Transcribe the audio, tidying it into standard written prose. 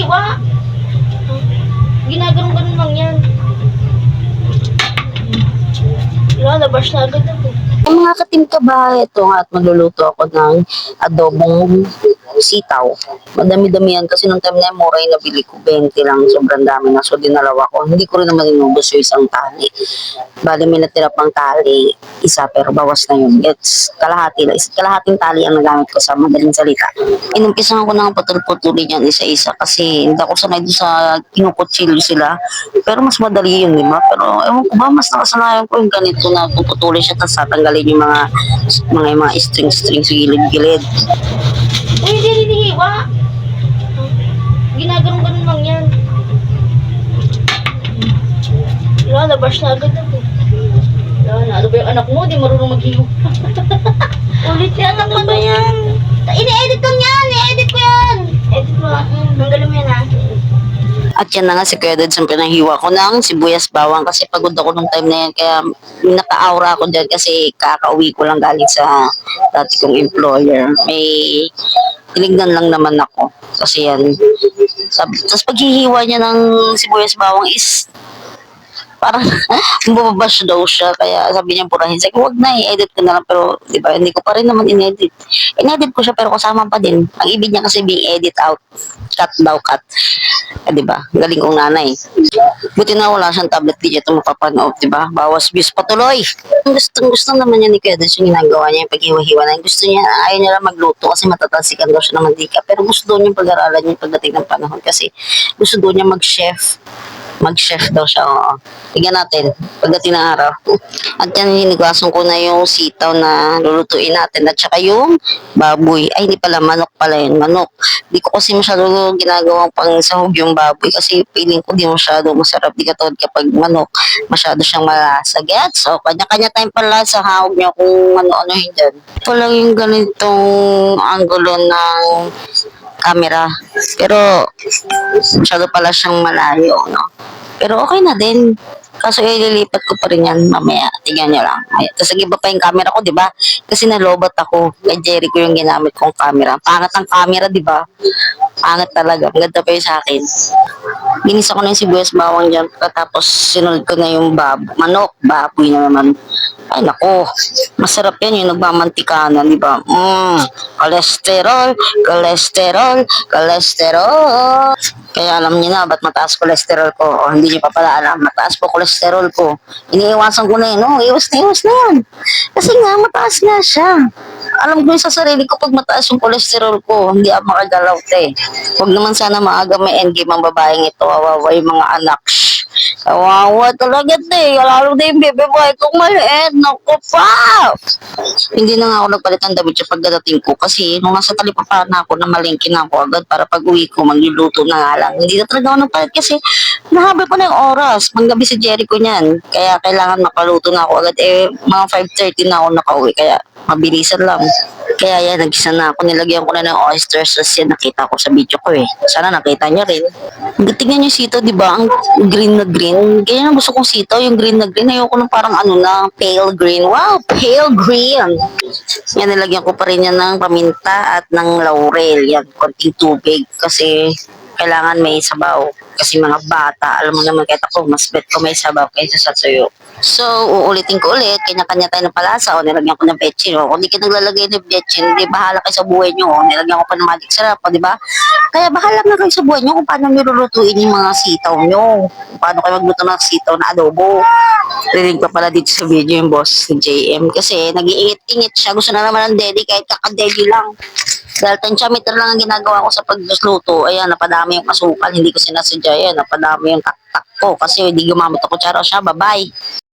hinihiwa. Ginaganong-ganon lang yan. Lalabas na agad ako. Ang mga katim ka ba, ito nga at magluluto ako ng adobong sitaw. Madami-dami yan kasi nung time na yung mura yung nabili ko, 20 lang, sobrang dami na. So dinalawa ko, hindi ko rin naman inubos yung isang tali. Bali may natira pang tali, isa pero bawas na yun. It's kalahati lang, kalahating tali ang nagamit ko sa madaling salita. Inumpisahan ko ng putol-putulin yan isa-isa kasi hindi ako sanay doon sa kinukutsilyo sila. Pero mas madali yun, di ba? Pero ewan ko ba, mas nakasanayan ko yung ganito na puputulin siya tapos tatanggalin yung mga string-string sa gilid-gilid. Uy, hindi hinihiwa. Ginaganong-ganon lang yan. Lalabas na agad ako. Ano ba yung anak mo? Di marunong maghiwa. Ulit yan. Ano ba yan? Ini-edit lang yan. I-edit ko yan. Edit mo. Tanggalin mo yan ha. At yan na nga si Kuya Dads ang pinahiwa ko ng sibuyas bawang kasi pagod ako nung time na yan kaya naka-aura ako dyan kasi kakauwi ko lang galing sa dati kong employer. May tinignan lang naman ako kasi yan. Tapos paghihiwa niya ng sibuyas bawang is parang bumabash daw siya kaya sabi niya purahin sabi ko wag na i-edit ko na lang pero di ba hindi ko pa rin naman in-edit ko siya pero kasama pa din ang ibig niya kasi being edit out cut daw cut di ba galing kong nanay buti na wala siyang tablet di ito mapapanood di ba bawas views patuloy gusto naman niya ni Kuya Dads yung ginagawa niya yung paghiwa-hiwa na gusto niya ayaw niya lang magluto kasi matatalsikan daw siya ng mantika pero gusto niya pag-aralan niya pagdating ng panahon kasi gusto niya mag-chef daw siya. Oo. Tignan natin pagdating ng araw. At yan, hinigwasan ko na yung sitaw na lulutuin natin at saka yung baboy. Ay, hindi pala, manok pala yun. Manok. Di ko kasi masyado ginagawang pang sahog yung baboy kasi feeling ko di masyado masarap. Di katulad kapag manok, masyado siyang malasa. Gets? So, kanya-kanya tayong pala sa hawag niya kung ano-ano yun dyan. Ito lang yung ganitong angulo ng camera. Pero, masyado pala siyang malayo, no? Pero okay na din. Kaso ililipat ko pa rin yan mamaya. Tingnan nyo lang. Tapos iba pa yung camera ko, di ba? Kasi nalobat ako. Kay Jerry ko yung ginamit kong camera. Pangat ang camera, di ba? Pangat talaga. Maganda pa yun sa akin. Ginisa ko na yung sibuyas bawang dyan. Tapos sinunod ko na yung manok. Baboy na naman. Ay nako, masarap yan yung nagmamantikanan, di ba? Cholesterol, cholesterol, cholesterol. Kaya alam niyo na, ba't mataas cholesterol ko? O hindi niyo pa pala alam, mataas po cholesterol ko. Iniiwasan ko na yun, iwas na yan. Kasi nga, mataas nga siya. Alam ko yun sa sarili ko, pag mataas yung cholesterol ko, hindi ako makagalaw, te. Huwag naman sana maaga may endgame ang babaeng ito, kawawa yung mga anak. Kawawa talaga, te. Lalo na yung bebe boy kong maliit. Naku pa! Hindi na nga ako nagpalit ng damit siya pagdating ko kasi nung nasa talipapa na ako, namalingkin na ako agad para pag uwi ko, magluluto na nga lang. Hindi na talaga ako nagpalit kasi nahabol pa na yung oras. Panggabi si Jericho niyan. Kaya kailangan mapaluto na ako agad. Mga 5:30 na ako nakauwi. Kaya mabilisan lang. Kaya yan, nagisa na ako. Nilagyan ko na ng oyster sauce yan. Nakita ko sa video ko eh. Sana nakita niya rin. Tingnan niyo sitaw, di ba? Ang green na green. Ganyan ang gusto kong sitaw, yung green na green. Ayoko ng parang ano na, pale green. Wow, pale green. Yan, nilagyan ko pa rin yan ng paminta at ng laurel. Yan, konting tubig. Kasi kailangan may sabaw. Kasi mga bata, alam mo naman kahit ako, mas bet ko may sabaw kaysa sa tuyo. So, uulitin ko ulit, kanya-kanya tayo ng palasa, o nilagyan ko ng betchin, o kung di ka naglalagay ng betchin, di bahala kayo sa buhay nyo, o nilagyan ko pa ng magic syrup, di ba? Kaya bahala na kayo sa buhay nyo kung paano nilulutuin yung mga sitaw nyo, kung paano kayo magluto ng sitaw na adobo. Rinig pa pala dito sa video yung boss ni JM, kasi nag-iingit-ingit siya, gusto na naman ng daddy, kahit kakadeli lang. Dahil tensiometer lang ang ginagawa ko sa pagluto, ayan, napadami yung asukal, hindi ko sinasadya yan, napadami yung taktak ko, kasi hindi gumamit ako kutsara siya, bye-bye.